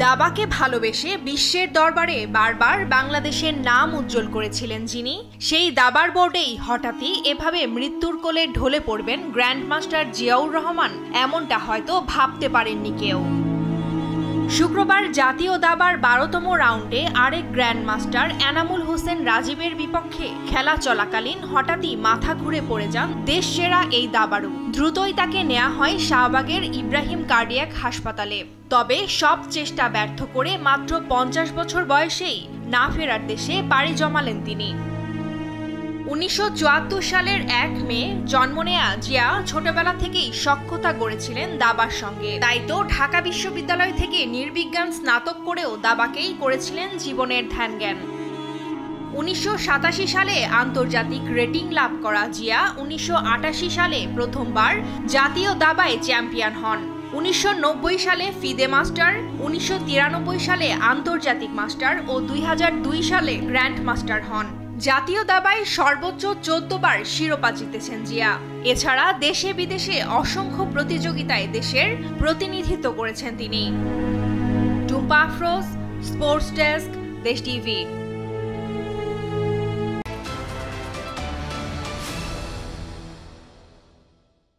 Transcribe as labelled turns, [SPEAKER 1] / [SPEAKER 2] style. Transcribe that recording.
[SPEAKER 1] দাবাকে ভালোবেসে বিশ্বের দরবারে বারবার বাংলাদেশের নাম উজ্জ্বল করেছিলেন যিনি, সেই দাবার বোর্ডেই হঠাৎই এভাবে মৃত্যুর কোলে ঢলে পড়বেন গ্র্যান্ডমাস্টার জিয়াউর রহমান, এমনটা হয়তো ভাবতে পারেননি কেউ। শুক্রবার জাতীয় দাবার 12তম রাউন্ডে আরেক গ্র্যান্ডমাস্টার এনামুল হোসেন রাজীবের বিপক্ষে খেলা চলাকালীন হঠাৎই মাথা ঘুরে পড়ে যান দেশসেরা এই দাবাড়ু। দ্রুতই তাকে নেওয়া হয় শাহবাগের ইব্রাহিম কার্ডিয়াক হাসপাতালে। তবে সব চেষ্টা ব্যর্থ করে মাত্র 50 বছর বয়সেই না ফেরার দেশে পাড়ি জমালেন তিনি। 1974 সালের 1 মে জন্ম নেয়া জিয়া ছোটবেলা থেকেই সখ্যতা গড়েছিলেন দাবার সঙ্গে। তাই তো ঢাকা বিশ্ববিদ্যালয় থেকে নির্বিজ্ঞান স্নাতক করেও দাবাকেই করেছিলেন জীবনের ধ্যানজ্ঞান। 1987 সালে আন্তর্জাতিক রেটিং লাভ করা জিয়া 1988 সালে প্রথমবার জাতীয় দাবায় চ্যাম্পিয়ন হন। 1990 সালে ফিদে মাস্টার, 1993 সালে আন্তর্জাতিক মাস্টার ও 2002 সালে গ্র্যান্ড মাস্টার হন। জাতীয় দাবায় সর্বোচ্চ 14 বার শিরোপা জিতেছেন জিয়া। এছাড়া দেশে বিদেশে অসংখ্য প্রতিযোগিতায় দেশের প্রতিনিধিত্ব করেছেন তিনি। টুম্পা আফরোজ, স্পোর্টস ডেস্ক, দেশ টিভি।